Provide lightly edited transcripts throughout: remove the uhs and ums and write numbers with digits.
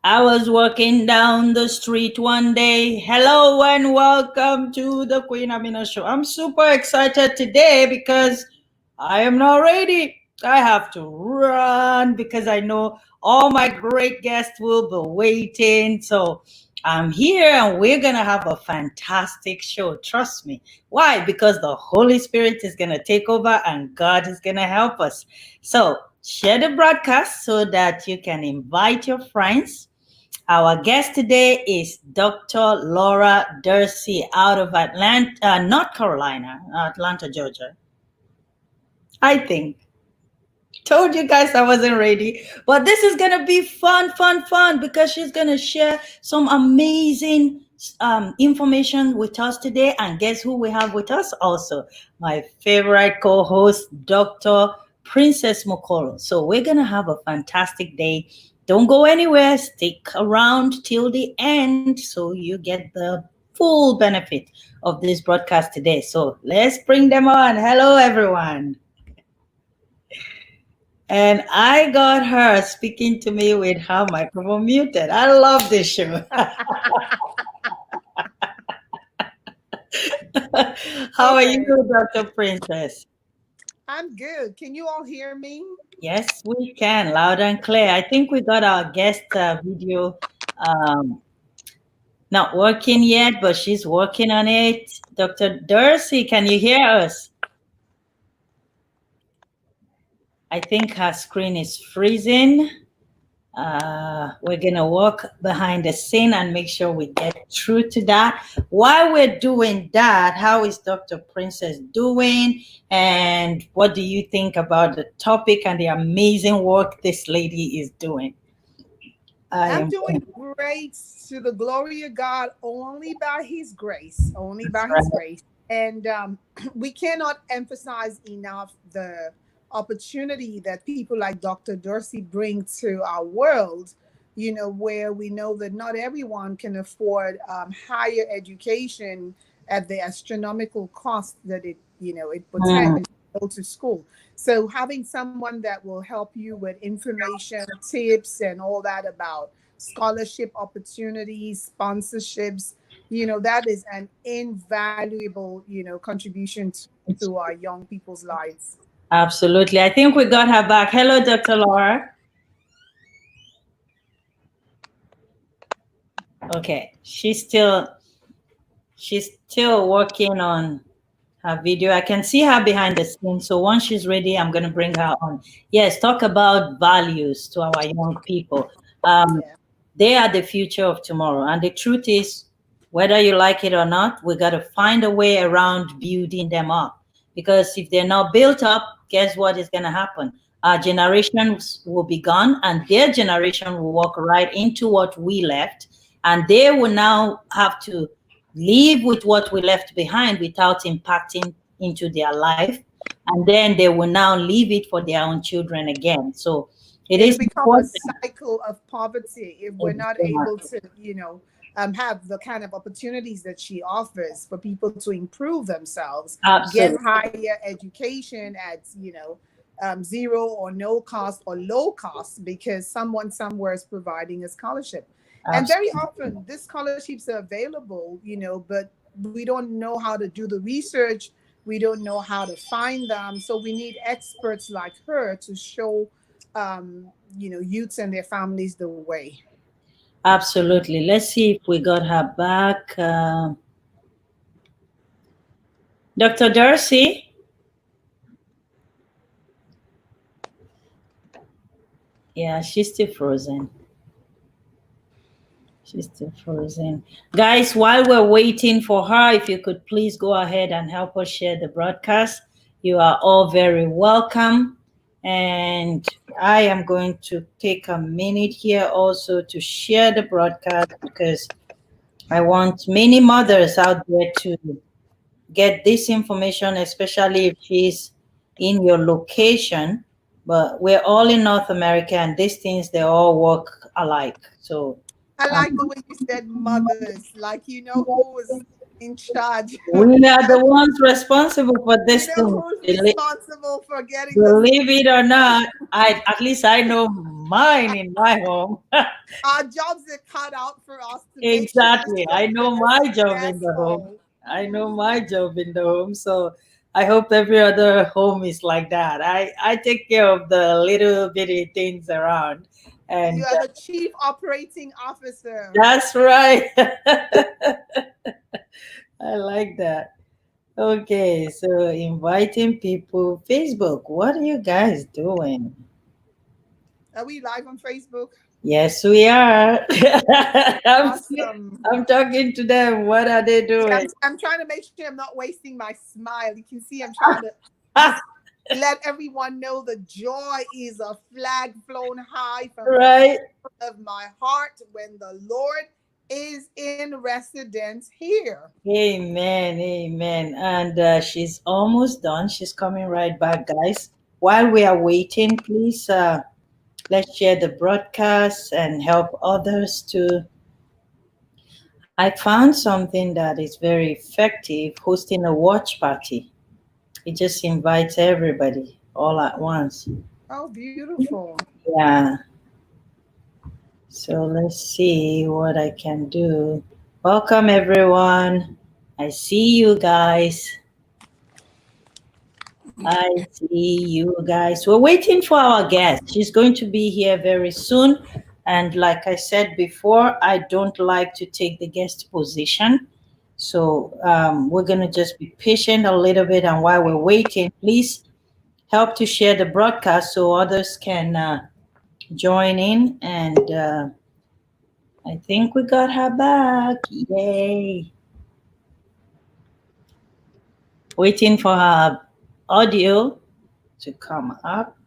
I was walking down the street one day. Hello and welcome to the Queen Amina Show. I'm super excited today because I am not ready. I have to run because I know all my great guests will be waiting. So I'm here and we're going to have a fantastic show. Trust me. Why? Because the Holy Spirit is going to take over and God is going to help us. So share the broadcast so that you can invite your friends. Our guest today is Dr. Laura Dorsey out of Atlanta, North Carolina, Atlanta, Georgia. I think. Told you guys I wasn't ready. But this is going to be fun because she's going to share some amazing information with us today. And guess who we have with us also? My favorite co-host, Dr. Princess Mokolo. So we're going to have a fantastic day. Don't go anywhere. Stick around till the end so you get the full benefit of this broadcast today. So let's bring them on. Hello, everyone. And I got her speaking to me with her microphone muted. I love this show. How are Okay, you, Dr. Princess? I'm good. Can you all hear me? Yes, we can, loud and clear. I think we got our guest video um, not working yet, but she's working on it. Dr. Dorsey, can you hear us? I think her screen is freezing. We're going to walk behind the scene and make sure we get through to that. While we're doing that, how is Dr. Princess doing? And what do you think about the topic and the amazing work this lady is doing? I I'm am. doing great to the glory of God, only by His grace, only by His Right. grace. And we cannot emphasize enough the opportunity that people like Dr. Dorsey bring to our world, where we know that not everyone can afford higher education at the astronomical cost that it Mm, portends to go to school. So having someone that will help you with information, tips, and all that about scholarship opportunities, sponsorships, that is an invaluable, contribution to our young people's lives. absolutely. I think we got her back. Hello, Dr. Laura. Okay, she's still working on her video. I can see her behind the scenes. So once she's ready, I'm going to bring her on. Yes, talk about values to our young people. Um, Yeah. they are the future of tomorrow. And the truth is, whether you like it or not, we got to find a way around building them up. Because if they're not built up, guess what is going to happen? Our generations will be gone, and their generation will walk right into what we left. And they will now have to live with what we left behind without impacting into their life. And then they will now leave it for their own children again. So it It'll is become a important. cycle of poverty if we're not able to, have the kind of opportunities that she offers for people to improve themselves, get Absolutely. higher education at, zero or no cost or low cost because someone somewhere is providing a scholarship. And very Absolutely. often, these scholarships are available, but we don't know how to do the research. We don't know how to find them. So we need experts like her to show youths and their families the way. Absolutely. Let's see if we got her back. Dr. Darcy? Yeah, she's still frozen. She's still frozen. Guys, while we're waiting for her, if you could please go ahead and help us share the broadcast. You are all very welcome. And I am going to take a minute here also to share the broadcast because I want many mothers out there to get this information, especially if she's in your location. But we're all in North America, and these things they all work alike. So, I um, like the way you said mothers, like who was in charge. We are the ones responsible for You this know thing. who's responsible for getting the Believe it or not, at least I know mine in my home. our jobs are cut out for us to make sure the Exactly. I children know are my job in the home. successful. I know my job in the home. So I hope every other home is like that. I take care of the little bitty things around. You And are the chief operating officer. that's right. I like that. Okay, so inviting people. Facebook, what are you guys doing? Are we live on Facebook? Yes, we are. I'm, Awesome. I'm talking to them. What are they See, doing? I'm trying to make sure I'm not wasting my smile. You can see I'm trying to just let everyone know the joy is a flag flown high from the Right. bottom of my heart when the Lord is in residence here. Amen. Amen. And she's almost done. She's coming right back, guys. While we are waiting, please let's share the broadcast and help others to. I found something that is very effective hosting a watch party. It just invites everybody all at once. Oh, beautiful. Yeah. So let's see what I can do. Welcome, everyone. I see you guys. I see you guys. We're waiting for our guest. She's going to be here very soon. And like I said before, I don't like to take the guest position. So we're going to just be patient a little bit. And while we're waiting, please help to share the broadcast so others can join in. And I think we got her back. Yay. Waiting for her audio to come up.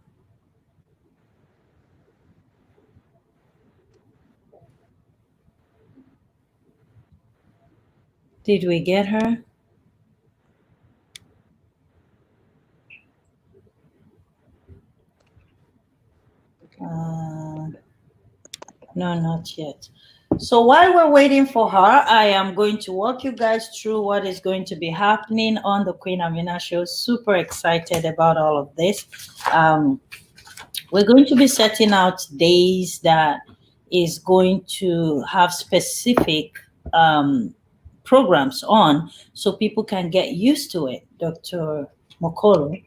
Did we get her? Uh, no, not yet. So while we're waiting for her, I am going to walk you guys through what is going to be happening on the Queen Amina show. Super excited about all of this. Um, we're going to be setting out days that is going to have specific programs on so people can get used to it, Dr. Mokolo,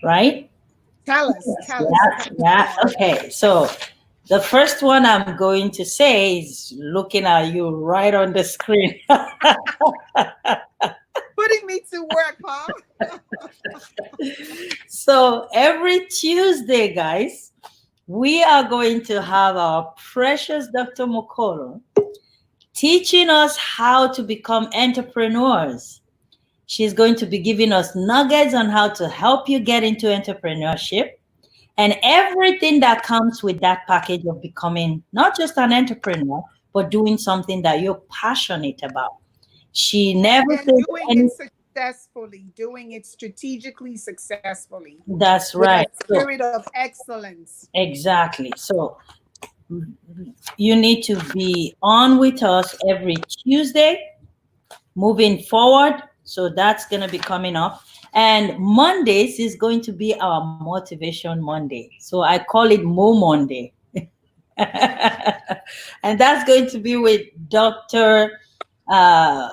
right? Tell us, tell us. Yeah, yeah. Okay. So the first one I'm going to say is looking at you right on the screen. Putting me to work, huh? So every Tuesday, guys, we are going to have our precious Dr. Mokolo teaching us how to become entrepreneurs. She's going to be giving us nuggets on how to help you get into entrepreneurship and everything that comes with that package of becoming not just an entrepreneur, but doing something that you're passionate about. She never And says doing it any. successfully, doing it strategically successfully That's with a right. So spirit of excellence. exactly. So you need to be on with us every Tuesday moving forward. So that's going to be coming up. And Mondays is going to be our motivation Monday. So I call it Mo Monday. And that's going to be with Dr. Uh,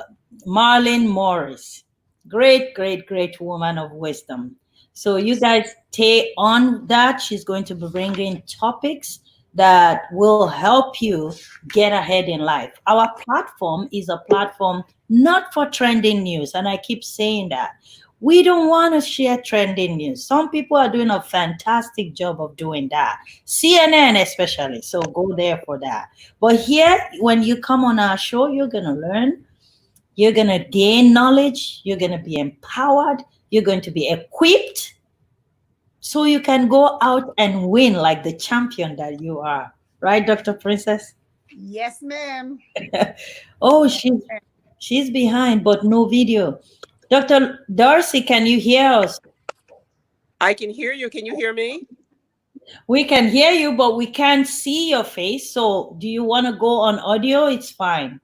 Marlene Morris. Great, great, great woman of wisdom. So you guys stay on that. She's going to be bringing topics that will help you get ahead in life. Our platform is a platform not for trending news. And I keep saying that. We don't want to share trending news. Some people are doing a fantastic job of doing that. CNN, especially. So go there for that. But here, when you come on our show, you're going to learn, you're going to gain knowledge, you're going to be empowered, you're going to be equipped so you can go out and win like the champion that you are. Right, Dr. Princess? Yes, ma'am. Oh, Yes, ma'am. she's behind, but no video. Dr. Dorsey, can you hear us? I can hear you. Can you hear me? We can hear you, but we can't see your face. So do you want to go on audio? It's fine.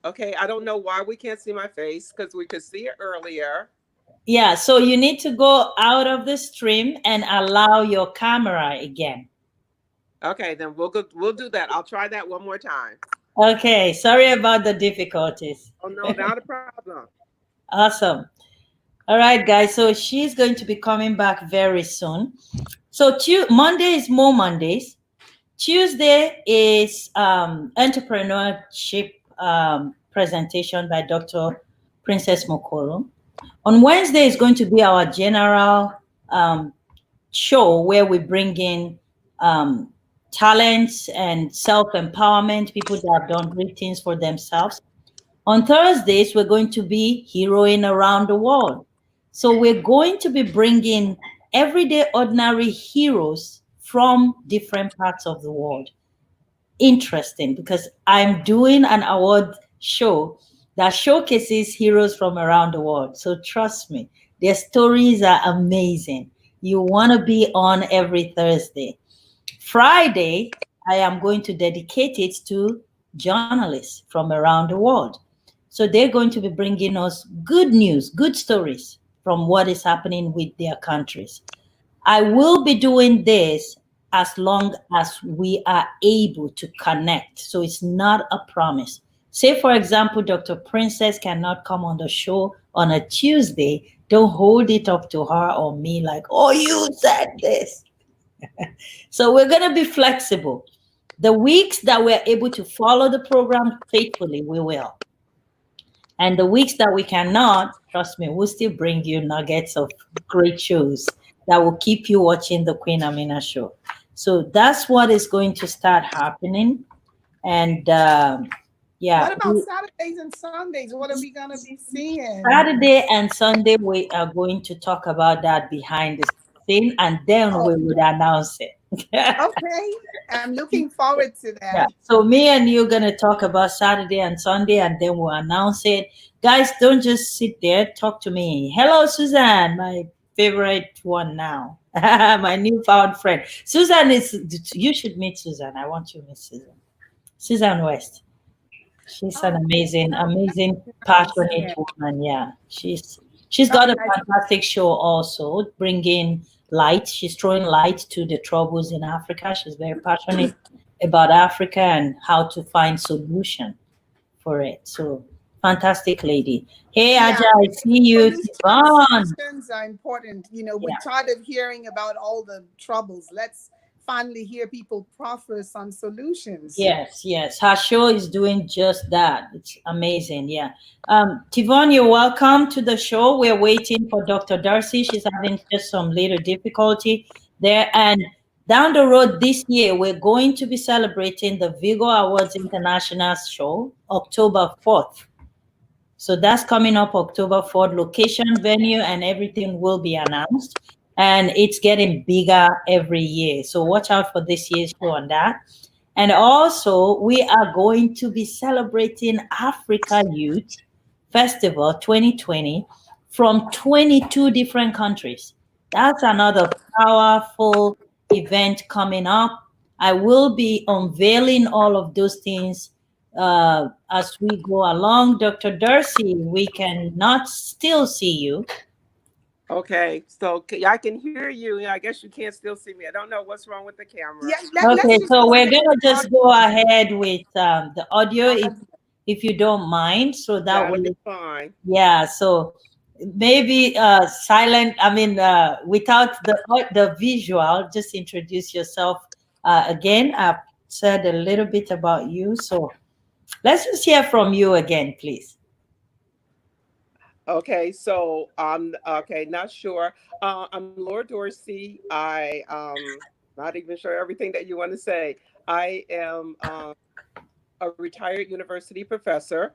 Okay, I don't know why we can't see my face because we could see it earlier. Yeah, so you need to go out of the stream and allow your camera again. Okay, then we'll do that. I'll try that one more time. Okay, sorry about the difficulties. Oh no, not a problem. Awesome. All right, guys. So she's going to be coming back very soon. So Monday is more Mondays. Tuesday is entrepreneurship presentation by Dr. Princess Mokolo. On Wednesday is going to be our general um, show where we bring in um, talents and self empowerment, people that have done great things for themselves. On Thursdays, we're going to be heroing around the world. So we're going to be bringing everyday ordinary heroes from different parts of the world. Interesting, because I'm doing an award show that showcases heroes from around the world. So trust me, their stories are amazing. You want to be on every Thursday. Friday, I am going to dedicate it to journalists from around the world. So they're going to be bringing us good news, good stories from what is happening with their countries. I will be doing this as long as we are able to connect. So it's not a promise. Say, for example, Dr. Princess cannot come on the show on a Tuesday. Don't hold it up to her or me like, oh, you said this. So we're going to be flexible. The weeks that we're able to follow the program faithfully, we will. And the weeks that we cannot, trust me, we'll still bring you nuggets of great shows that will keep you watching the Queen Amina show. So that's what is going to start happening. And yeah, What about Saturdays and Sundays? What are we gonna be seeing? Saturday and Sunday, we are going to talk about that behind the scene and then Oh, we would announce it. okay. I'm looking forward to Yeah. that. So me and you gonna talk about Saturday and Sunday, and then we'll announce it. Guys, don't just sit there. Talk to me. Hello, Suzanne, my favorite one now, my newfound friend. Suzanne is. You should meet Suzanne. I want you to meet Suzanne. Suzanne West. She's an Oh, amazing, amazing, that's nice. passionate Yeah, woman. Yeah, she's got very a nice. fantastic show also, bringing light. She's throwing light to the troubles in Africa. She's very passionate about Africa and how to find solution for it. So fantastic lady. Hey Aja, Yeah, I see you. Yvonne. solutions are important. You know, we're Yeah. tired of hearing about all the troubles. Let's finally hear people proffer some solutions. Yes, yes. Her show is doing just that. It's amazing. Yeah. Tivon, you're welcome to the show. We're waiting for Dr. Darcy. She's having just some little difficulty there. And down the road this year, we're going to be celebrating the Vigo Awards International Show, October 4th. So that's coming up October 4th. Location, venue, and everything will be announced. And it's getting bigger every year. So watch out for this year's show on that. And also, we are going to be celebrating Africa Youth Festival 2020 from 22 different countries. That's another powerful event coming up. I will be unveiling all of those things as we go along. Dr. Darcy, we cannot still see you. Okay, so I can hear you. I guess you can't still see me. I don't know what's wrong with the camera. Yeah, let's Okay, just so go we're ahead gonna with just go ahead with the audio if you don't mind. So that That'll be way, fine. yeah. So maybe silent. I mean, without the visual, just introduce yourself again. I've said a little bit about you, so let's just hear from you again, please. Okay, so okay, not sure. I'm Lord Dorsey. I not even sure everything that you want to say. I am a retired university professor.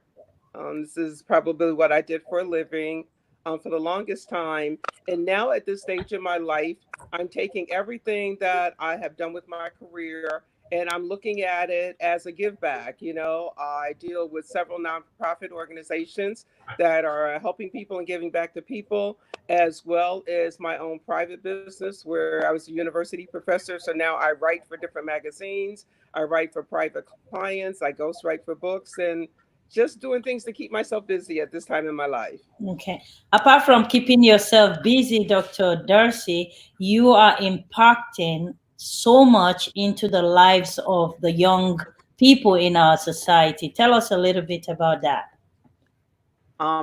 This is probably what I did for a living for the longest time. And now at this stage in my life, I'm taking everything that I have done with my career and I'm looking at it as a give back. You know, I deal with several nonprofit organizations that are helping people and giving back to people, as well as my own private business where I was a university professor. So now I write for different magazines, I write for private clients, I ghostwrite for books, and Just doing things to keep myself busy at this time in my life. Okay. Apart from keeping yourself busy, Dr. Darcy, you are impacting so much into the lives of the young people in our society. Tell us a little bit about that.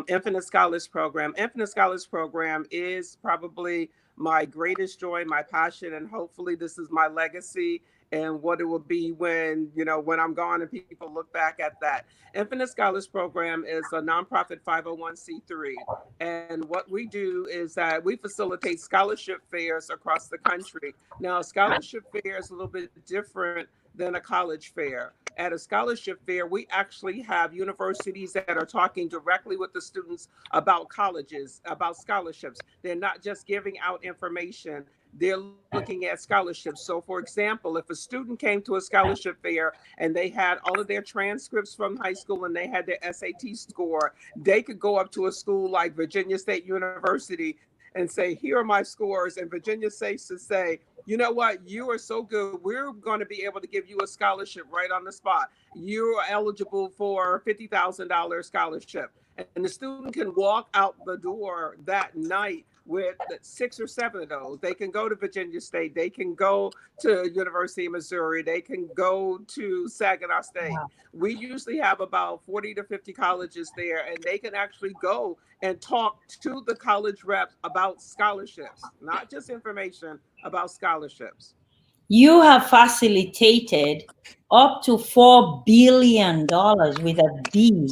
Infinite Scholars Program. Infinite Scholars Program is probably my greatest joy, my passion, and hopefully this is my legacy and what it will be when, when I'm gone and people look back at that. Infinite Scholars Program is a nonprofit 501c3. And what we do is that we facilitate scholarship fairs across the country. Now, a scholarship fair is a little bit different than a college fair. At a scholarship fair, we actually have universities that are talking directly with the students about colleges, about scholarships. They're not just giving out information, they're looking at scholarships. So, for example, if a student came to a scholarship fair and they had all of their transcripts from high school and they had their SAT score, they could go up to a school like Virginia State University and say, "Here are my scores." And Virginia State to say, "You know what? You are so good. We're going to be able to give you a scholarship right on the spot. You are eligible for $50,000 scholarship." And the student can walk out the door that night with 6 or 7 of those. They can go to Virginia State. They can go to University of Missouri. They can go to Saginaw State. We usually have about 40 to 50 colleges there, and they can actually go and talk to the college reps about scholarships, not just information about scholarships. You have facilitated up to $4 billion with a B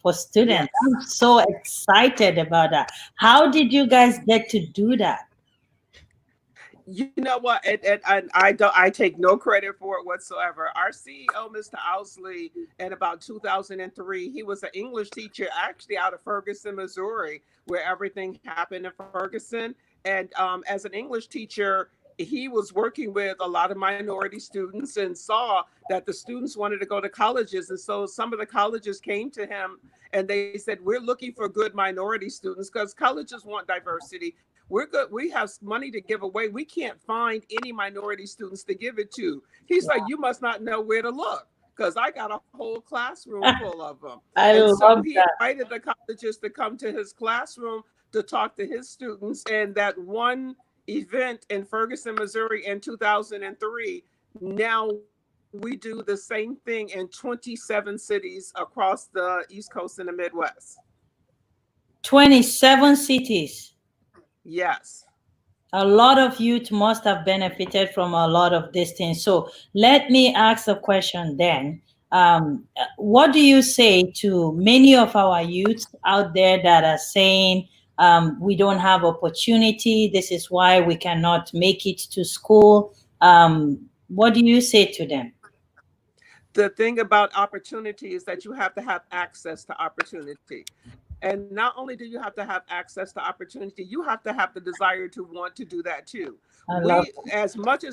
for students. Yes. I'm so excited about that. How did you guys get to do that? You know what? I don't. I take no credit for it whatsoever. Our CEO, Mr. Owsley, in about 2003, he was an English teacher actually out of Ferguson, Missouri, where everything happened in Ferguson. And as an English teacher, he was working with a lot of minority students and saw that the students wanted to go to colleges. And so some of the colleges came to him and they said, "We're looking for good minority students because colleges want diversity. We're good. We have money to give away. We can't find any minority students to give it to." He's like, "You must not know where to look because I got a whole classroom full of them." I And so love he that. invited the colleges to come to his classroom to talk to his students. And that one event in Ferguson, Missouri in 2003, now we do the same thing in 27 cities across the East Coast and the Midwest. 27 cities. Yes. A lot of youth must have benefited from a lot of these things. So let me ask a question then. What do you say to many of our youths out there that are saying we don't have opportunity? This is why we cannot make it to school. What do you say to them? The thing about opportunity is that you have to have access to opportunity. And not only do you have to have access to opportunity, you have to have the desire to want to do that too. I love We, as much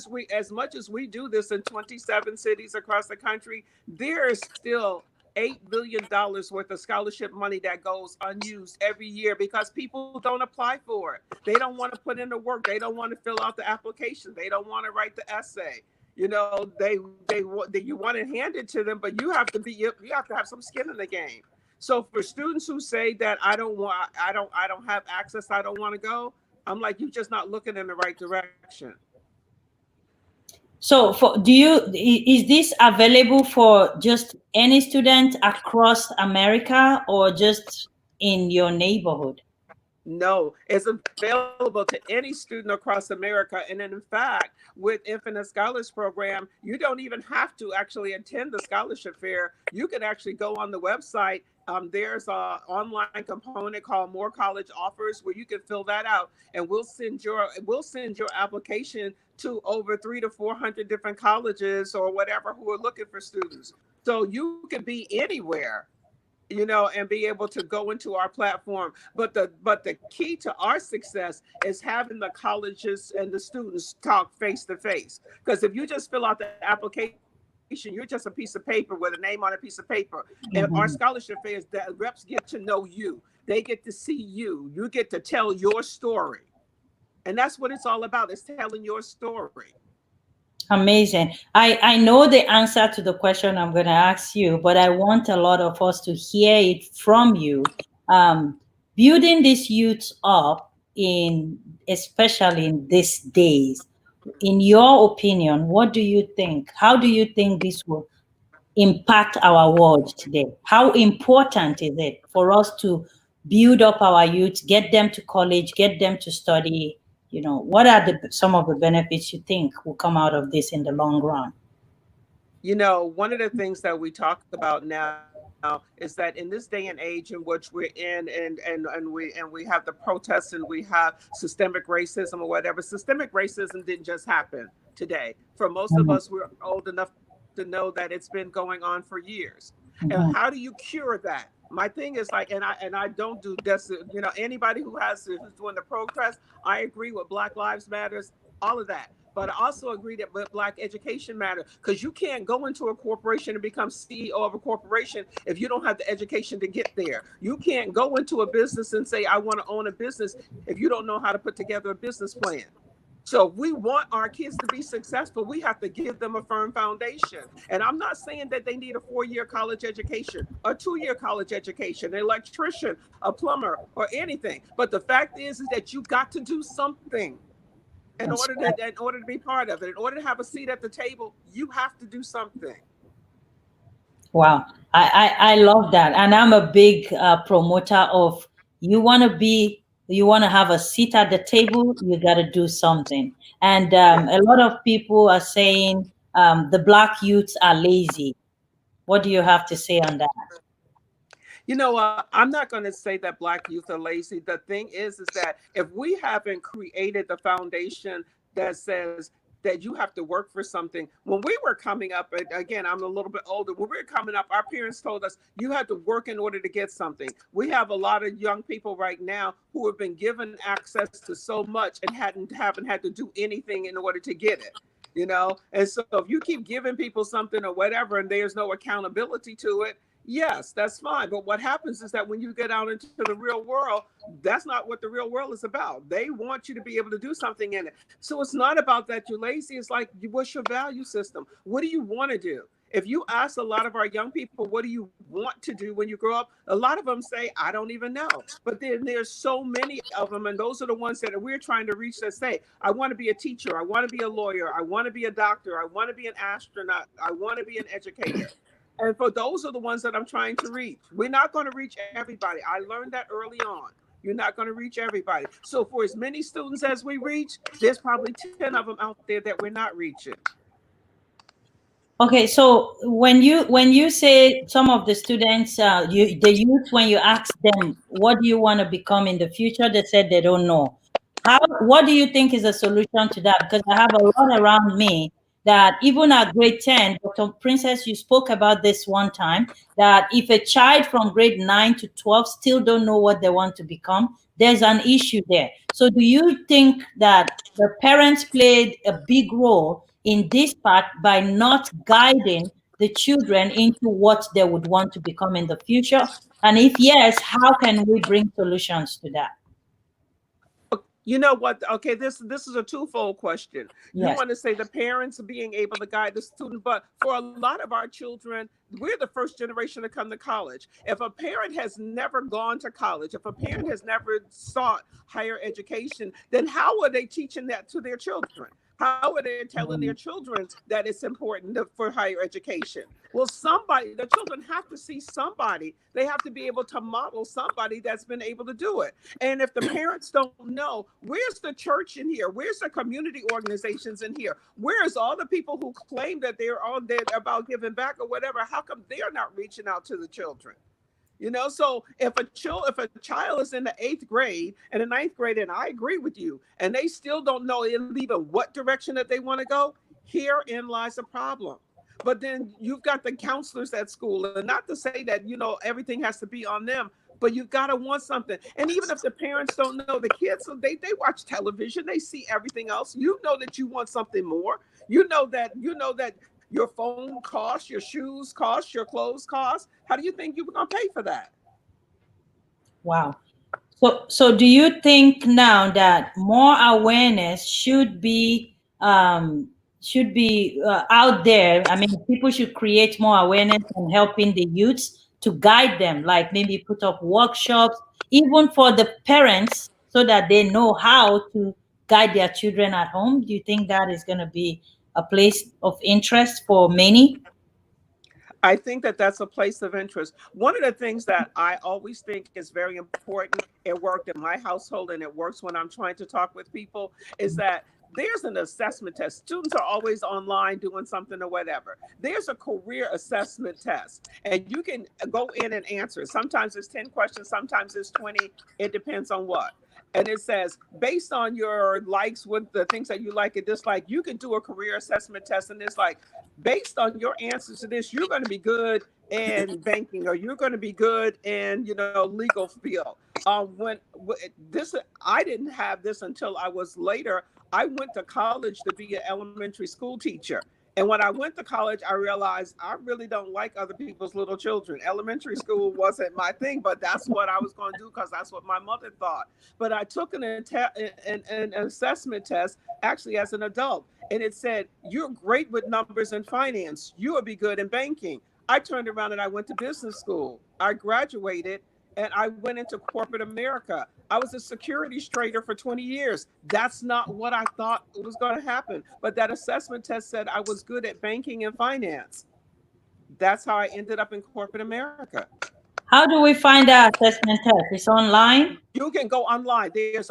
as we do this in 27 cities across the country, there is still $8 billion worth of scholarship money that goes unused every year because people don't apply for it. They don't want to put in the work. They don't want to fill out the application. They don't want to write the essay. You want it handed to them, but you have to have some skin in the game. So for students who say that I don't have access, I don't want to go, I'm like, you're just not looking in the right direction. So for is this available for just any student across America or just in your neighborhood? No, it's available to any student across America. And then, in fact, with Infinite Scholars Program, you don't even have to actually attend the scholarship fair. You can actually go on the website. There's a online component called More College Offers where you can fill that out, and we'll send your application to over 300 to 400 different colleges or whatever who are looking for students. So you can be anywhere, and be able to go into our platform. But the key to our success is having the colleges and the students talk face to face. Because if you just fill out the application, you're just a piece of paper with a name on a piece of paper. And our scholarship fairs, that reps get to know you. They get to see you. You get to tell your story. And that's what it's all about, is telling your story. Amazing. I know the answer to the question I'm going to ask you, but I want a lot of us to hear it from you. Um, Building these youths up in, especially in these days, in your opinion, what do you think? How do you think this will impact our world today? How important is it for us to build up our youth, get them to college, get them to study? What are some of the benefits you think will come out of this in the long run? One of the things that we talk about now is that in this day and age in which we're in, and we have the protests and we have systemic racism or whatever. Systemic racism didn't just happen today. For most of Mhm, us, we're old enough to know that it's been going on for years. And how do mhm. you cure that? My thing is like, and I don't do this. Anybody who's doing the protest, I agree with Black Lives Matters, all of that. But I also agree that Black education matters, because you can't go into a corporation and become CEO of a corporation if you don't have the education to get there. You can't go into a business and say, I want to own a business, if you don't know how to put together a business plan. So if we want our kids to be successful, we have to give them a firm foundation. And I'm not saying that they need a 4-year college education, a 2-year college education, an electrician, a plumber, or anything. But the fact is that you got to do something That's right. in order to be part of it. In order to have a seat at the table, you have to do something. Wow. I love that. And I'm a big promoter of, you want to have a seat at the table, you got to do something. And Yeah. a lot of people are saying the Black youths are lazy. What do you have to say on that? I'm not going to say that Black youth are lazy. The thing is that if we haven't created the foundation that says that you have to work for something. When we were coming up, and again, I'm a little bit older. When we were coming up, our parents told us you had to work in order to get something. We have a lot of young people right now who have been given access to so much and haven't had to do anything in order to get it. And so if you keep giving people something or whatever and there's no accountability to it, yes, that's fine. But what happens is that when you get out into the real world, that's not what the real world is about. They want you to be able to do something in it. So it's not about that you're lazy. It's like, what's your value system? What do you want to do? If you ask a lot of our young people, what do you want to do when you grow up? A lot of them say, I don't even know. But then there's so many of them. And those are the ones that we're trying to reach that say, I want to be a teacher. I want to be a lawyer. I want to be a doctor. I want to be an astronaut. I want to be an educator. And for those are the ones that I'm trying to reach. We're not going to reach everybody. I learned that early on. You're not going to reach everybody. So for as many students as we reach, there's probably 10 of them out there that we're not reaching. Okay, so when you say some of the students, the youth, when you ask them, what do you want to become in the future, they said they don't know. What do you think is a solution to that? Because I have a lot around me that even at grade 10, Dr. Princess, you spoke about this one time, that if a child from grade 9 to 12 still don't know what they want to become, there's an issue there. So do you think that the parents played a big role in this part by not guiding the children into what they would want to become in the future? And if yes, how can we bring solutions to that? You know what? Okay, this is a twofold question. You Yes. want to say the parents being able to guide the student, but for a lot of our children, we're the first generation to come to college. If a parent has never gone to college, if a parent has never sought higher education, then how are they teaching that to their children? How are they telling their Mhm. children that it's important for higher education? Well, the children have to see somebody. They have to be able to model somebody that's been able to do it. And if the parents don't know, where's the church in here? Where's the community organizations in here? Where's all the people who claim that they're all dead about giving back or whatever? How come they're not reaching out to the children? So if a child is in the 8th grade and the ninth grade, and I agree with you, and they still don't know even what direction that they want to go, herein lies a problem. But then you've got the counselors at school, and not to say that everything has to be on them, but you've got to want something. And even if the parents don't know, the kids, so they watch television, they see everything else. You know that you want something more. You know that your phone costs, your shoes cost, your clothes cost. How do you think you're going to pay for that? Wow. So do you think now that more awareness should be out there. I mean, people should create more awareness and helping the youths to guide them, like maybe put up workshops, even for the parents, so that they know how to guide their children at home. Do you think that is going to be a place of interest for many? I think that that's a place of interest. One of the things that I always think is very important, it worked in my household and it works when I'm trying to talk with people, is that there's an assessment test. Students are always online doing something or whatever. There's a career assessment test, and you can go in and answer. Sometimes it's 10 questions, sometimes it's 20. It depends on what. And it says, based on your likes, with the things that you like and dislike, you can do a career assessment test. And it's like, based on your answers to this, you're going to be good in banking, or you're going to be good in, legal field. When this, I didn't have this until I was later. I went to college to be an elementary school teacher. And when I went to college, I realized I really don't like other people's little children. Elementary school wasn't my thing, but that's what I was going to do because that's what my mother thought. But I took an assessment test actually as an adult, and it said, you're great with numbers and finance. You will be good in banking. I turned around and I went to business school. I graduated and I went into corporate America. I was a securities trader for 20 years. That's not what I thought was going to happen. But that assessment test said I was good at banking and finance. That's how I ended up in corporate America. How do we find our assessment test? It's online. You can go online. There's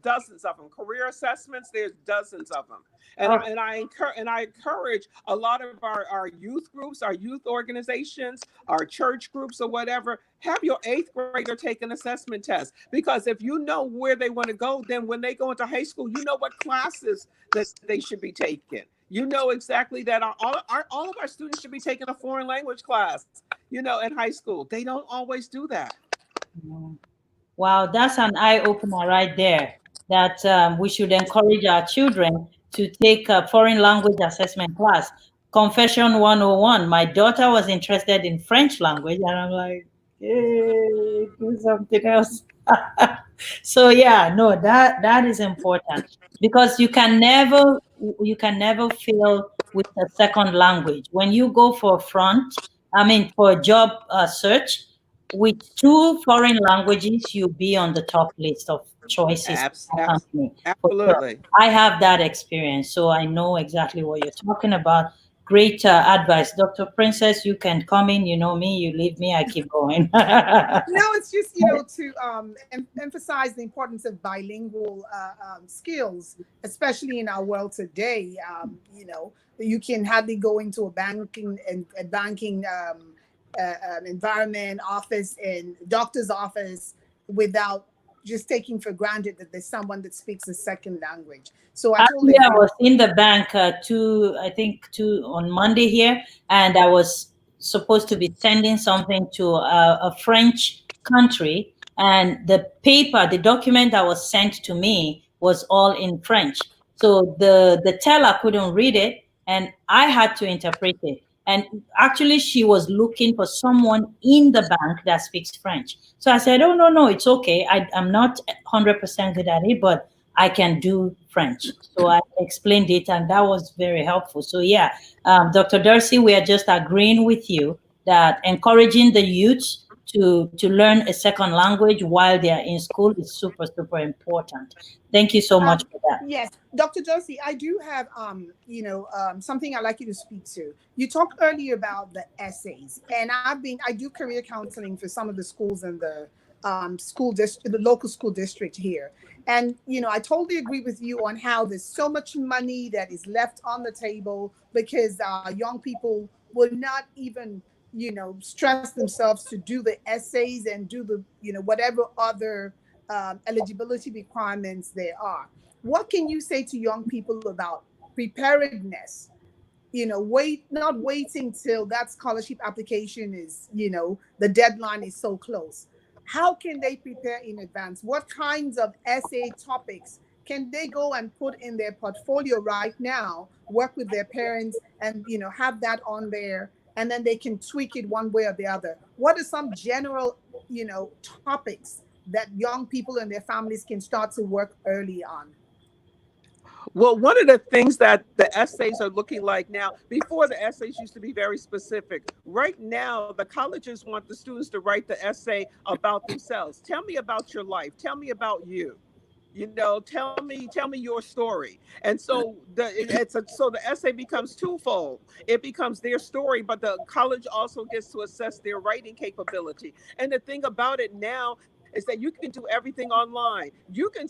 dozens of them. Career assessments. There's dozens of them. And Oh, I encourage a lot of our youth groups, our youth organizations, our church groups, or whatever. Have your eighth grader take an assessment test, because if you know where they want to go, then when they go into high school, you know what classes that they should be taking. You know exactly that all of our students should be taking a foreign language class, in high school. They don't always do that. wow, that's an eye opener right there. That we should encourage our children to take a foreign language assessment class. Confession 101. My daughter was interested in French language, and I'm like, hey, do something else. So yeah, no, that is important, because you can never fail with a second language. When you go for for a job search with two foreign languages, you'll be on the top list of choices Abs- in a abs- company for sure. Absolutely. I have that experience, so I know exactly what you're talking about. Great advice, Dr. Princess. You can come in. You know me. You leave me. I keep going. No, it's just to emphasize the importance of bilingual skills, especially in our world today. You can hardly go into a banking environment, office, and doctor's office without just taking for granted that there's someone that speaks a second language. So I totally Actually, I agree. was in the bank two on Monday here, and I was supposed to be sending something to a French country, and the document that was sent to me was all in French. So the teller couldn't read it, and I had to interpret it. And actually, she was looking for someone in the bank that speaks French. So I said, "Oh, no, no, it's okay. I'm not 100% good at it, but I can do French." So I explained it, and that was very helpful. So yeah, Dr. Darcy, we are just agreeing with you that encouraging the youth to learn a second language while they are in school is super super important. Thank you so much Um, for that. yes, Dr. Josie, I do have something I'd like you to speak to. You talked earlier about the essays, and I do career counseling for some of the schools in the the local school district here. And I totally agree with you on how there's so much money that is left on the table because young people will not even stress themselves to do the essays and do the whatever other eligibility requirements there are. What can you say to young people about preparedness? Not waiting till that scholarship application is, the deadline is so close. How can they prepare in advance? What kinds of essay topics can they go and put in their portfolio right now, work with their parents and, have that on there, and then they can tweak it one way or the other? What are some general, topics that young people and their families can start to work early on? Well, one of the things that the essays are looking like now, before the essays used to be very specific. Right now, the colleges want the students to write the essay about themselves. Tell me about your life. Tell me about you. Tell me your story. And so so the essay becomes twofold. It becomes their story, but the college also gets to assess their writing capability. And the thing about it now is that you can do everything online. You can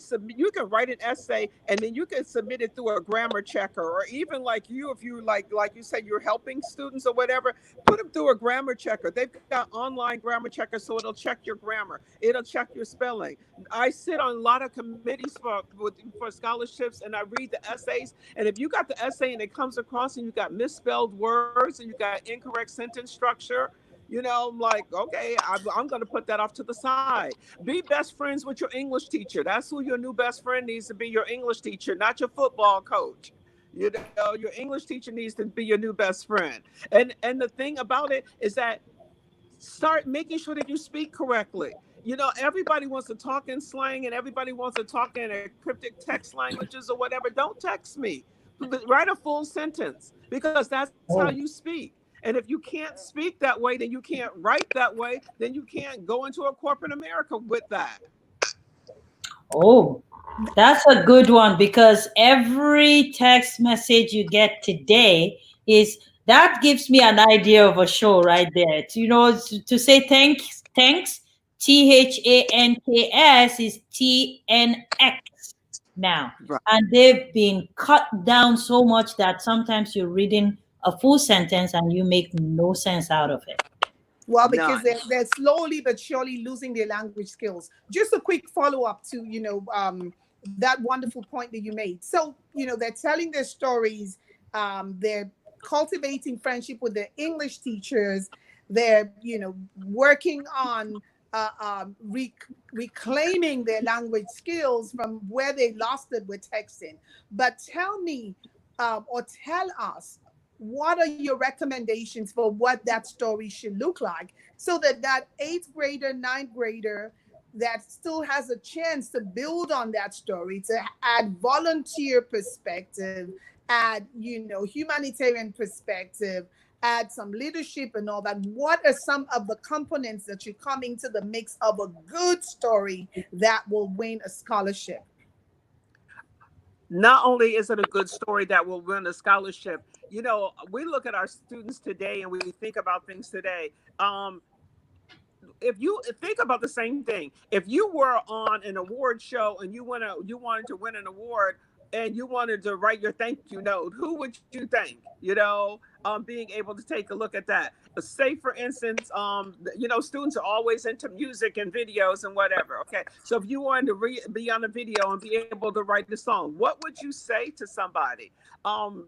write an essay, and then you can submit it through a grammar checker, or even like you, if you like you said, you're helping students or whatever, put them through a grammar checker. They've got online grammar checkers, so it'll check your grammar, it'll check your spelling. I sit on a lot of committees for scholarships, and I read the essays. And if you got the essay and it comes across and you got misspelled words and you got incorrect sentence structure, I'm like, okay, I'm going to put that off to the side. Be best friends with your English teacher. That's who your new best friend needs to be, your English teacher, not your football coach. Your English teacher needs to be your new best friend. And the thing about it is that start making sure that you speak correctly. Everybody wants to talk in slang, and everybody wants to talk in a cryptic text languages or whatever. Don't text me. Write a full sentence, because that's how you Oh, speak. And if you can't speak that way, then you can't write that way. Then you can't go into a corporate America with that. oh, that's a good one because every text message you get today is that gives me an idea of a show right there. To say thanks, THANKS is TNX now. Right. And they've been cut down so much that sometimes you're reading a full sentence and you make no sense out of it. Well, because None. they're slowly but surely losing their language skills. Just a quick follow up to, that wonderful point that you made. So, they're telling their stories. They're cultivating friendship with their English teachers. They're, working on reclaiming their language skills from where they lost it with texting. But tell me, or tell us, what are your recommendations for what that story should look like, so that that eighth grader, ninth grader that still has a chance to build on that story, to add volunteer perspective, add, humanitarian perspective, add some leadership and all that? What are some of the components that should come into the mix of a good story that will win a scholarship? Not only is it a good story that will win a scholarship, we look at our students today and we think about things today. If you think about the same thing, if you were on an award show and you wanted to win an award, and you wanted to write your thank you note, who would you thank? Being able to take a look at that. Say, for instance, students are always into music and videos and whatever. Okay, so if you wanted to be on a video and be able to write the song, what would you say to somebody?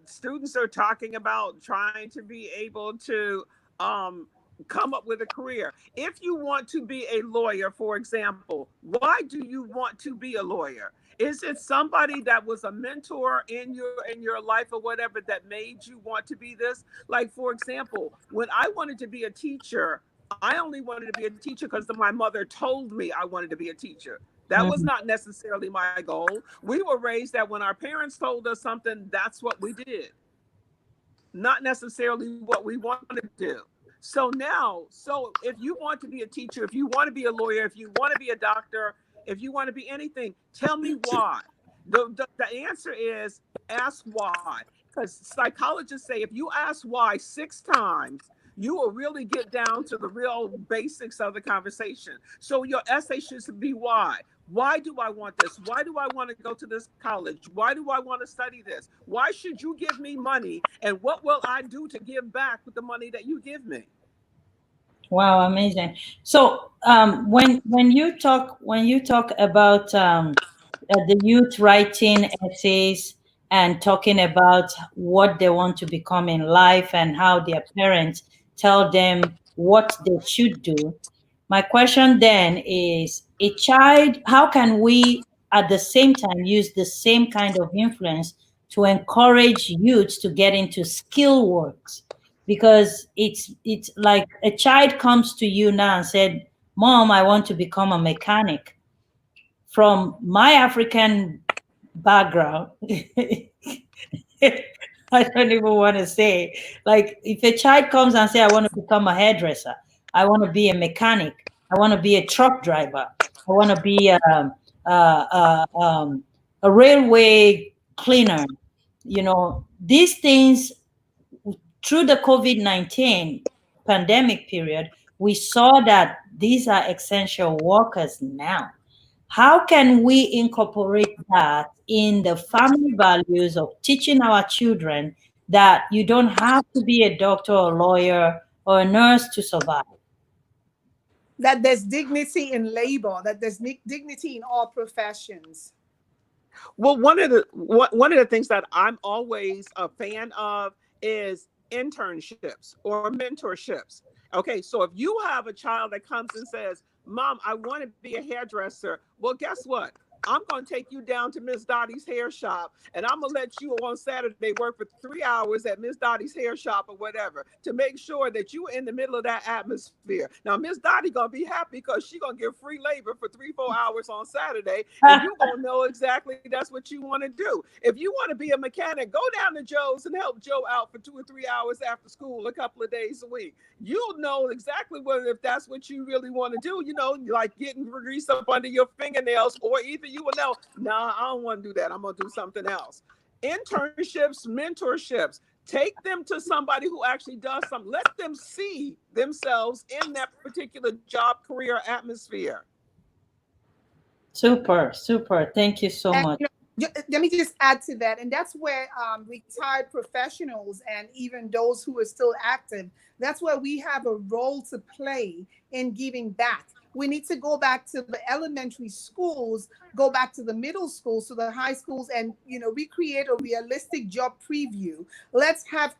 Students are talking about trying to be able to um, come up with a career. If you want to be a lawyer, for example, why do you want to be a lawyer? Is it somebody that was a mentor in your life or whatever that made you want to be this? Like, for example, when I wanted to be a teacher, I only wanted to be a teacher because my mother told me I wanted to be a teacher. That was Mhm. not necessarily my goal. We were raised that when our parents told us something, that's what we did, not necessarily what we wanted to do. So if you want to be a teacher, if you want to be a lawyer, if you want to be a doctor, if you want to be anything, tell me why. The answer is ask why. Because psychologists say if you ask why 6 times, you will really get down to the real basics of the conversation. So your essay should be why. Why do I want this? Why do I want to go to this college? Why do I want to study this? Why should you give me money? And what will I do to give back with the money that you give me? Wow, amazing. So, when you talk about the youth writing essays and talking about what they want to become in life and how their parents tell them what they should do, my question then is: a child, how can we at the same time use the same kind of influence to encourage youth to get into skill works? Because it's like a child comes to you now and said, "Mom, I want to become a mechanic." From my African background. I don't even want to say. Like, if a child comes and say, "I want to become a hairdresser. I want to be a mechanic. I want to be a truck driver. I want to be a railway cleaner." These things, through the COVID-19 pandemic period, we saw that these are essential workers now. How can we incorporate that in the family values of teaching our children that you don't have to be a doctor or lawyer or a nurse to survive? That there's dignity in labor, that there's dignity in all professions. Well, one of the things that I'm always a fan of is internships or mentorships. Okay, so if you have a child that comes and says, "Mom, I want to be a hairdresser," well, guess what? I'm going to take you down to Miss Dottie's hair shop, and I'm going to let you on Saturday work for 3 hours at Miss Dottie's hair shop or whatever to make sure that you're in the middle of that atmosphere. Now, Miss Dottie going to be happy because she going to get free labor for 3-4 hours on Saturday, and you're going to know exactly that's what you want to do. If you want to be a mechanic, go down to Joe's and help Joe out for 2 or 3 hours after school a couple of days a week. You'll know exactly whether if that's what you really want to do, like getting grease up under your fingernails, or either you will know, nah, I don't want to do that. I'm going to do something else. Internships, mentorships, take them to somebody who actually does something. Let them see themselves in that particular job, career, atmosphere. Super, super. Thank you so And much. let me just add to that, and that's where retired professionals and even those who are still active, that's where we have a role to play in giving back. We need to go back to the elementary schools, go back to the middle schools, to the high schools, and recreate a realistic job preview. Let's have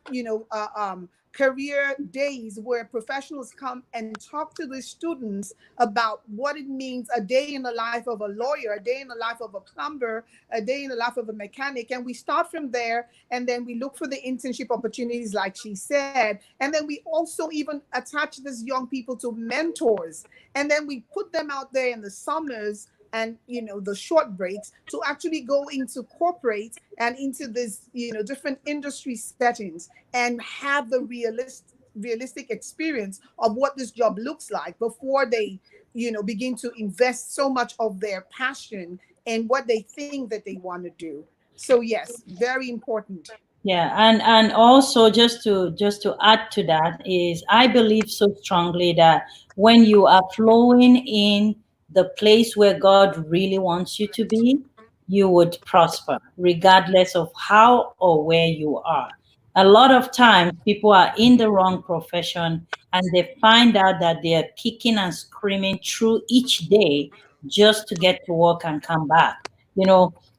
career days where professionals come and talk to the students about what it means, a day in the life of a lawyer, a day in the life of a plumber, a day in the life of a mechanic. And we start from there, and then we look for the internship opportunities, like she said. And then we also even attach these young people to mentors. And then we put them out there in the summers and the short breaks to actually go into corporate and into this different industry settings and have the realistic experience of what this job looks like before they begin to invest so much of their passion in what they think that they want to do. So yes, very important. Yeah, and also, just to add to that, is I believe so strongly that when you are flowing in the place where God really wants you to be, you would prosper regardless of how or where you are. A lot of times people are in the wrong profession and they find out that they are kicking and screaming through each day just to get to work and come back.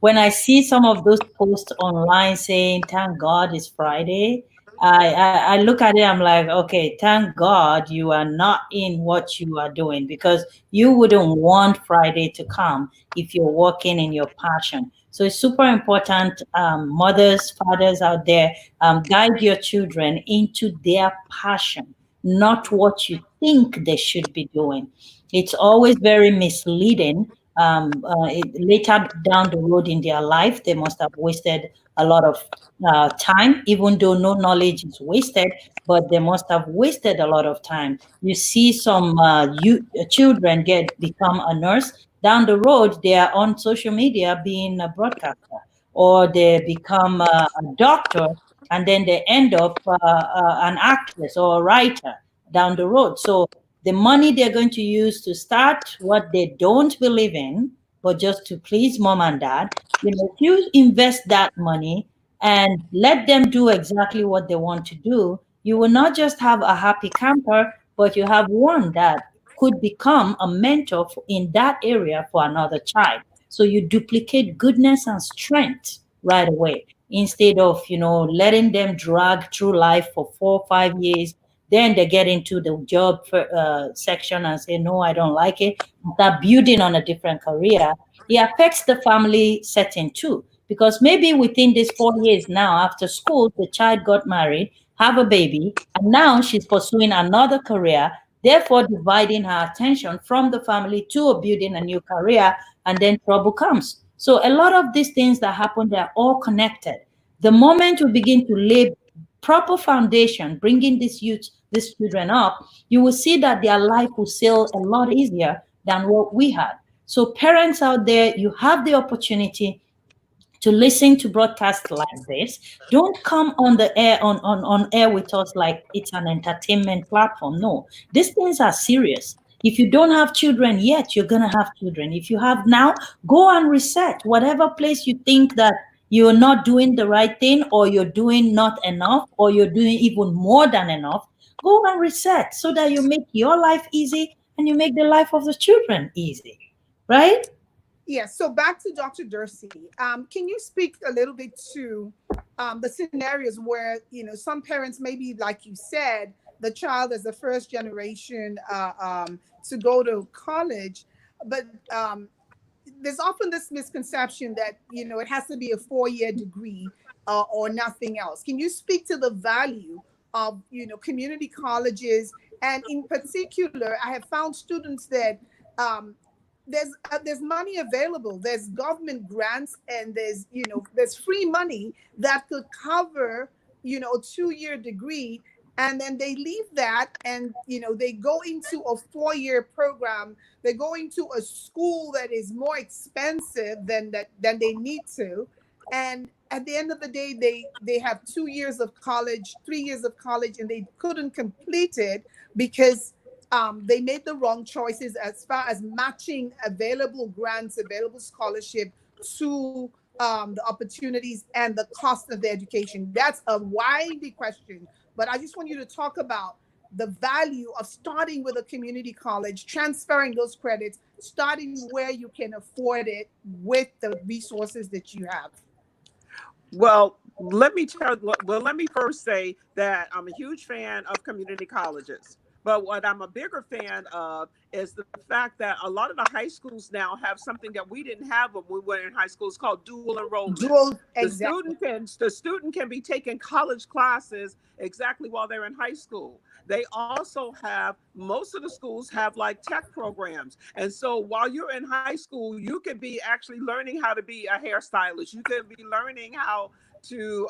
When I see some of those posts online saying, "Thank God it's Friday," I look at it, I'm like, okay, thank God you are not in what you are doing, because you wouldn't want Friday to come if you're working in your passion. So it's super important, mothers, fathers out there, guide your children into their passion, not what you think they should be doing. It's always very misleading. Later down the road in their life, they must have wasted a lot of time, even though no knowledge is wasted, but they must have wasted a lot of time. You see some children become a nurse. Down the road, they are on social media being a broadcaster, or they become a doctor, and then they end up an actress or a writer down the road. So the money they're going to use to start what they don't believe in, but just to please mom and dad, if you invest that money and let them do exactly what they want to do, you will not just have a happy camper, but you have one that could become a mentor in that area for another child. So you duplicate goodness and strength right away, instead of letting them drag through life for 4 or 5 years. Then they get into the job section and say, "No, I don't like it." Start building on a different career. It affects the family setting too, because maybe within these 4 years now after school, the child got married, have a baby, and now she's pursuing another career, therefore dividing her attention from the family to building a new career, and then trouble comes. So a lot of these things that happen, they're all connected. The moment we begin to lay proper foundation, bringing these youth, these children up, you will see that their life will sail a lot easier than what we had. So parents out there, you have the opportunity to listen to broadcasts like this. Don't come on the air on air with us like it's an entertainment platform. No, these things are serious. If you don't have children yet, you're gonna have children. If you have now, go and reset whatever place you think that you're not doing the right thing, or you're doing not enough, or you're doing even more than enough. Go and reset so that you make your life easy and you make the life of the children easy, right? Yes. So back to Dr. Dorsey. Can you speak a little bit to the scenarios where, some parents, maybe like you said, the child is the first generation to go to college, but there's often this misconception that, it has to be a 4-year degree or nothing else. Can you speak to the value of, community colleges? And in particular, I have found students that um, there's money available. There's government grants, and there's free money that could cover, a 2-year degree, and then they leave that, and they go into a 4-year program. They're going to a school that is more expensive than they need to, and at the end of the day, they have 2 years of college, 3 years of college, and they couldn't complete it because they made the wrong choices as far as matching available grants, available scholarship to the opportunities and the cost of the education. That's a wide question, but I just want you to talk about the value of starting with a community college, transferring those credits, starting where you can afford it with the resources that you have. Well, let me first say that I'm a huge fan of community colleges. But what I'm a bigger fan of is the fact that a lot of the high schools now have something that we didn't have when we were in high school. It's called dual enrollment. Dual, The exactly. student can be taking college classes exactly while they're in high school. They also have, most of the schools have like tech programs. And so while you're in high school, you could be actually learning how to be a hairstylist. You could be learning how to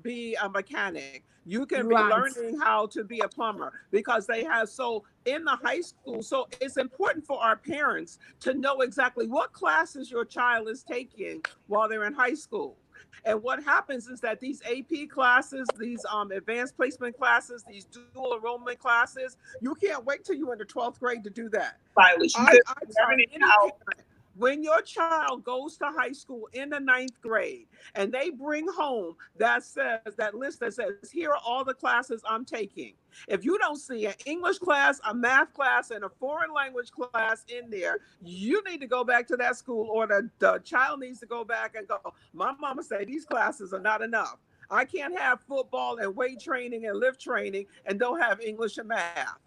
be a mechanic. You can be Right. learning how to be a plumber, because they have, so in the high school. So it's important for our parents to know exactly what classes your child is taking while they're in high school. And what happens is that these AP classes, these advanced placement classes, these dual enrollment classes, you can't wait till you're in the 12th grade to do that. I tell any parent, when your child goes to high school in the ninth grade and they bring home that list that says, here are all the classes I'm taking. If you don't see an English class, a math class, and a foreign language class in there, you need to go back to that school, or the child needs to go back and go, my mama say these classes are not enough. I can't have football and weight training and lift training and don't have English and math.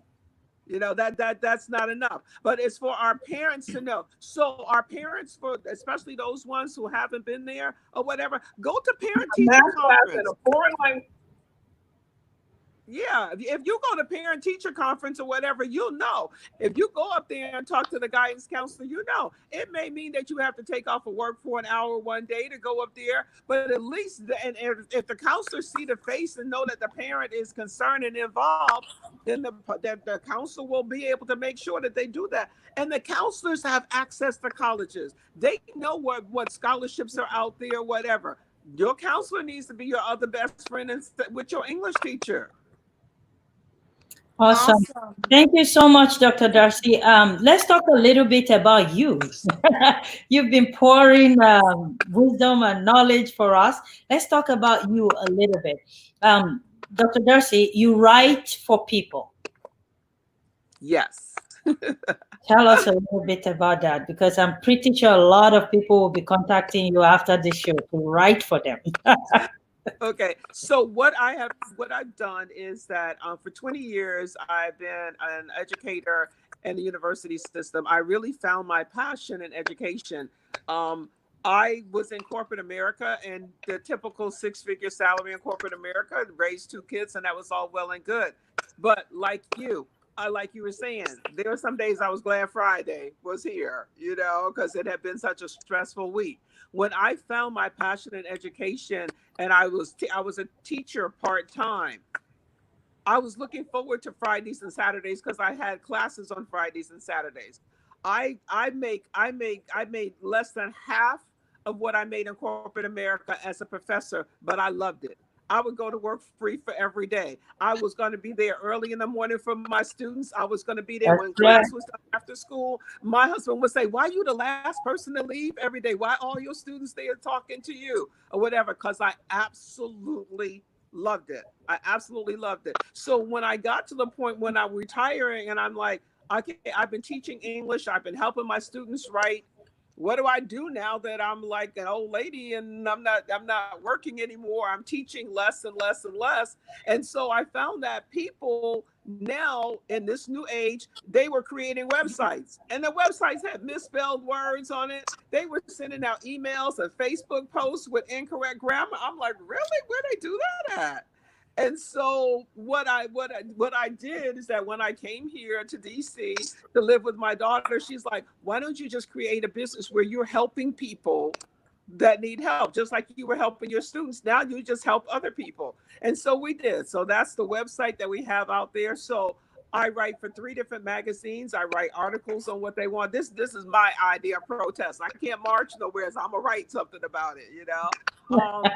That's not enough. But it's for our parents to know. So our parents, for especially those ones who haven't been there or whatever, go to parent teacher conference. Yeah, if you go to parent teacher conference or whatever, you'll know. If you go up there and talk to the guidance counselor, you know it may mean that you have to take off of work for an hour one day to go up there. But at least, and if the counselor see the face and know that the parent is concerned and involved, then the counselor will be able to make sure that they do that. And the counselors have access to colleges. They know what scholarships are out there, whatever. Your counselor needs to be your other best friend with your English teacher. Awesome. Awesome. Thank you so much, Dr. Darcy. Let's talk a little bit about you. You've been pouring wisdom and knowledge for us. Let's talk about you a little bit. Dr. Darcy, you write for people. Yes. Tell us a little bit about that, because I'm pretty sure a lot of people will be contacting you after this show to write for them. Okay. So what I've done is that for 20 years I've been an educator in the university system. I really found my passion in education. Um, I was in corporate America, and the typical six-figure salary in corporate America, raised two kids, and that was all well and good. But like you, like you were saying, there were some days I was glad Friday was here, because it had been such a stressful week. When I found my passion in education, and I was a teacher part time, I was looking forward to Fridays and Saturdays because I had classes on Fridays and Saturdays. I made less than half of what I made in corporate America as a professor, but I loved it. I would go to work free for every day. I was going to be there early in the morning for my students. I was going to be there That's when right. class was done after school. My husband would say, "Why are you the last person to leave every day? Why all your students there talking to you or whatever?" Because I absolutely loved it. I absolutely loved it. So when I got to the point when I'm retiring and I'm like, okay, I've been teaching English, I've been helping my students write. What do I do now that I'm like an old lady and I'm not working anymore? I'm teaching less and less and less. And so I found that people now in this new age, they were creating websites and the websites had misspelled words on it. They were sending out emails and Facebook posts with incorrect grammar. I'm like, really? Where they do that at? And so what I did is that when I came here to DC to live with my daughter, she's like, why don't you just create a business where you're helping people that need help, just like you were helping your students. Now you just help other people. And so we did. So that's the website that we have out there. So I write for 3 different magazines. I write articles on what they want. This is my idea of protest. I can't march nowhere, so I'm gonna write something about it.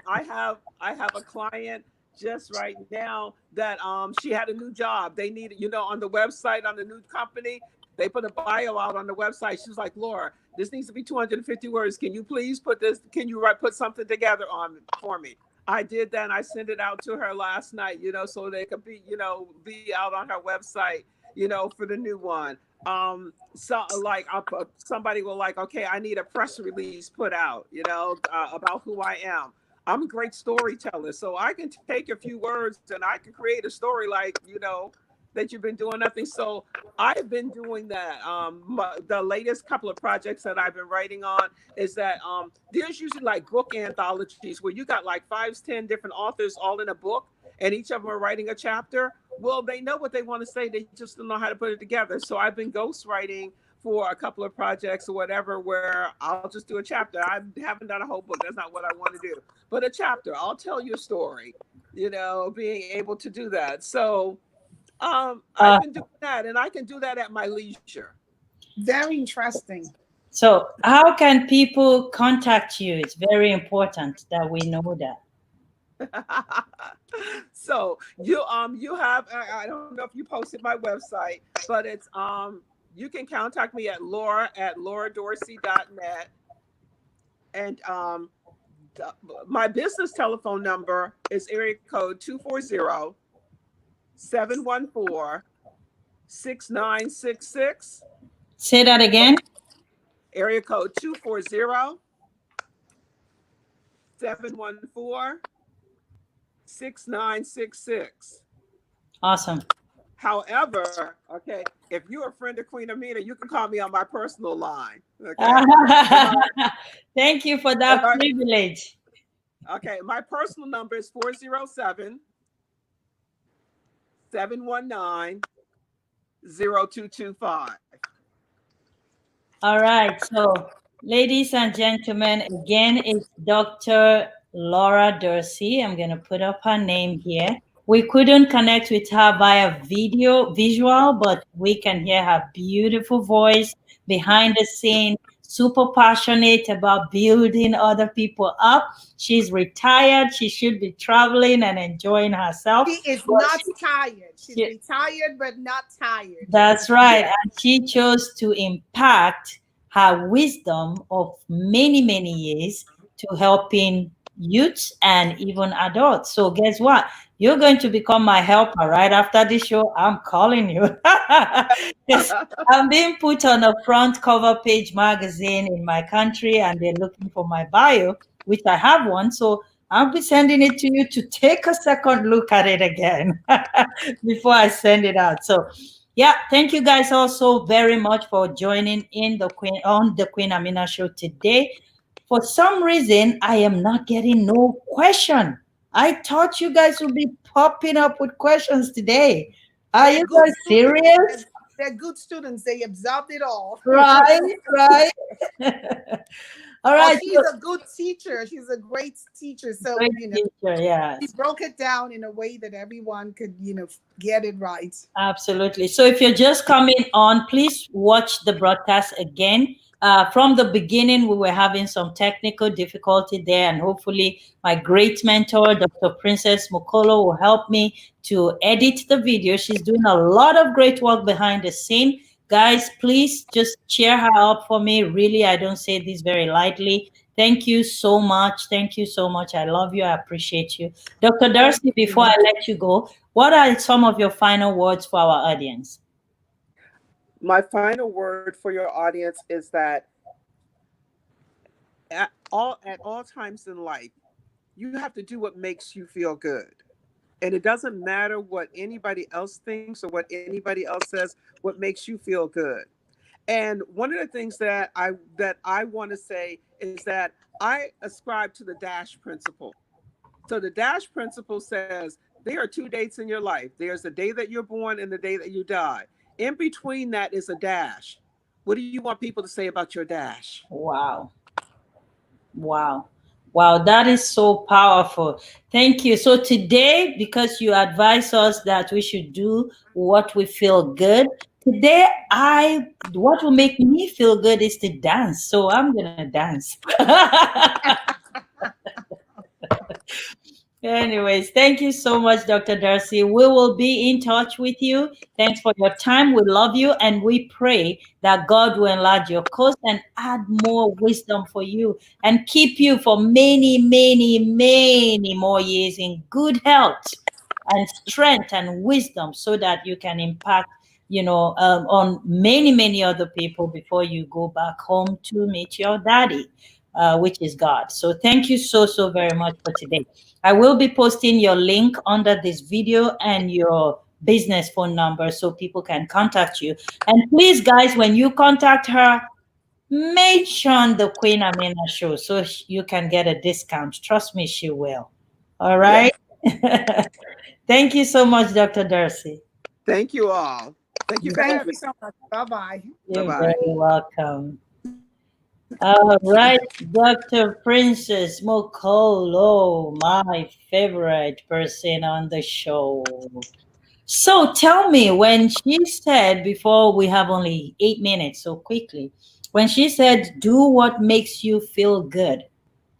I have a client just right now that she had a new job. They needed, on the website, on the new company, they put a bio out on the website. She was like, Laura, this needs to be 250 words. Can you please put something together on for me? I did that and I sent it out to her last night, so they could be out on her website, for the new one. So like somebody will like, okay, I need a press release put out, about who I am. I'm a great storyteller, so I can take a few words and I can create a story like, that you've been doing nothing. So I've been doing that. The latest couple of projects that I've been writing on is that there's usually like book anthologies where you got like 5, 10 different authors all in a book, and each of them are writing a chapter. Well, they know what they want to say. They just don't know how to put it together. So I've been ghostwriting for a couple of projects or whatever, where I'll just do a chapter. I haven't done a whole book. That's not what I want to do. But a chapter, I'll tell you a story, being able to do that. So I've Uh, been doing that, and I can do that at my leisure. Very interesting. so how can people contact you? It's very important that we know that. So you have, I don't know if you posted my website, but it's you can contact me at laura@lauradorsey.net. And my business telephone number is area code 240-714-6966. Say that again. Area code 240-714-6966. Awesome. However, okay, if you're a friend of Queen Amina, you can call me on my personal line. Okay. Thank you for that privilege. Okay, my personal number is 407-719-0225. All right. So, ladies and gentlemen, again, it's Dr. Laura Dorsey. I'm going to put up her name here. We couldn't connect with her via visual, but we can hear her beautiful voice behind the scene, super passionate about building other people up. She's retired. She should be traveling and enjoying herself. She is not tired. She's retired, but not tired. That's right. And she chose to impact her wisdom of many, many years to helping youths and even adults. So guess what? You're going to become my helper right after this show. I'm calling you. Yes, I'm being put on a front cover page magazine in my country, and they're looking for my bio, which I have one. So I'll be sending it to you to take a second look at it again before I send it out. So yeah, thank you guys also very much for joining in the Queen Amina show today. For some reason, I am not getting no question. I thought you guys would be popping up with questions today. Are They're you good guys students. serious? They're good students. They absorbed it all. Right, right. All Oh, right. she's So, a good teacher. She's a great teacher. So, great teacher, she yes. broke it down in a way that everyone could, get it right. Absolutely. So if you're just coming on, please watch the broadcast again. From the beginning, we were having some technical difficulty there, and hopefully, my great mentor, Dr. Princess Mokolo, will help me to edit the video. She's doing a lot of great work behind the scene. Guys, please just cheer her up for me. Really, I don't say this very lightly. Thank you so much. Thank you so much. I love you. I appreciate you. Dr. Thank Darcy, before you. I let you go, what are some of your final words for our audience? My final word for your audience is that at all times in life, you have to do what makes you feel good. And it doesn't matter what anybody else thinks or what anybody else says, what makes you feel good. And one of the things that I want to say is that I ascribe to the dash principle. So the dash principle says there are 2 dates in your life. There's the day that you're born and the day that you die. In between that is a dash. What do you want people to say about your dash? Wow. Wow. Wow, that is so powerful. Thank you. So today, because you advise us that we should do what we feel good, today I what will make me feel good is to dance. So I'm gonna dance. Anyways, thank you so much, Dr. Darcy. We will be in touch with you. Thanks for your time. We love you, and we pray that God will enlarge your coast and add more wisdom for you and keep you for many, many, many more years in good health and strength and wisdom so that you can impact, on many, many other people before you go back home to meet your daddy, which is God. So thank you so, so very much for today. I will be posting your link under this video and your business phone number so people can contact you. And please, guys, when you contact her, mention the Queen Amina show so you can get a discount. Trust me, she will. All right. Yes. Thank you so much, Dr. Darcy. Thank you all. Thank you for Thank having you me. so much. Bye bye. Bye You're very bye. welcome. All right, Dr. Princess Mokolo, my favorite person on the show. So tell me, when she said, before we have only 8 minutes, so quickly, when she said, do what makes you feel good,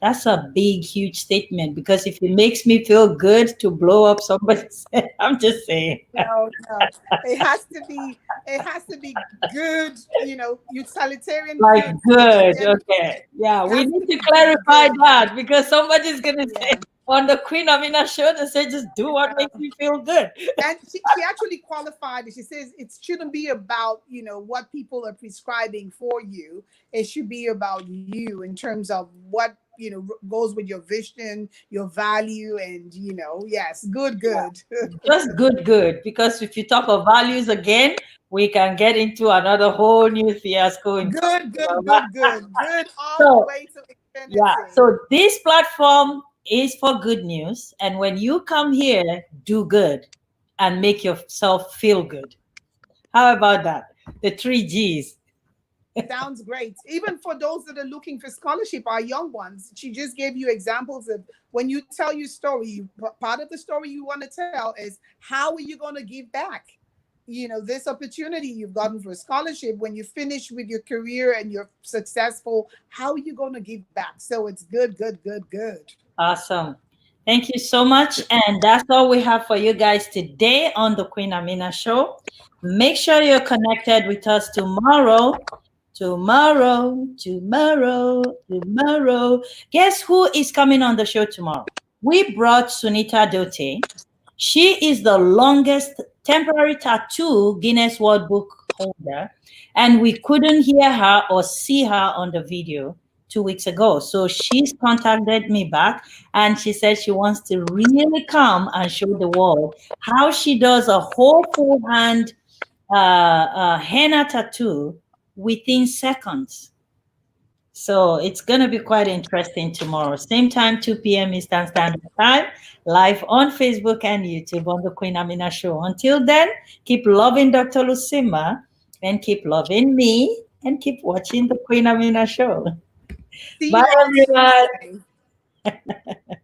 that's a big, huge statement because if it makes me feel good to blow up somebody's head, I'm just saying. No, no. It has to be. It has to be good. Utilitarian Like good for the good, general. okay. Yeah, It we has need to to be good. clarify Good. that because somebody's gonna say Yeah. on the Queen Amina show, they say just do what makes you feel good. And she actually qualified it. She says it shouldn't be about what people are prescribing for you. It should be about you in terms of what goes with your vision, your value, and yes, good, good. Just good, good. Because if you talk of values again, we can get into another whole new fiasco in talking Good, good, about. good, good, good, all the So way to yeah, infinity. so this platform is for good news, and when you come here, do good and make yourself feel good. How about that? The 3 Gs. Sounds great. Even for those that are looking for scholarship, our young ones, she just gave you examples of when you tell your story, part of the story you want to tell is how are you going to give back? This opportunity you've gotten for a scholarship, when you finish with your career and you're successful, how are you going to give back? So it's good, good, good, good. Awesome. Thank you so much. And that's all we have for you guys today on the Queen Amina Show. Make sure you're connected with us tomorrow. Tomorrow. Guess who is coming on the show tomorrow? We brought Sunita Dote. She is the longest temporary tattoo Guinness World Book holder, and we couldn't hear her or see her on the video 2 weeks ago. So she's contacted me back and she said she wants to really come and show the world how she does a whole full hand henna tattoo within seconds. So it's going to be quite interesting tomorrow. Same time, 2 p.m. Eastern Standard Time, live on Facebook and YouTube on the Queen Amina Show. Until then, keep loving Dr. Lucima and keep loving me and keep watching the Queen Amina Show. See Bye, you all everyone. Tuesday.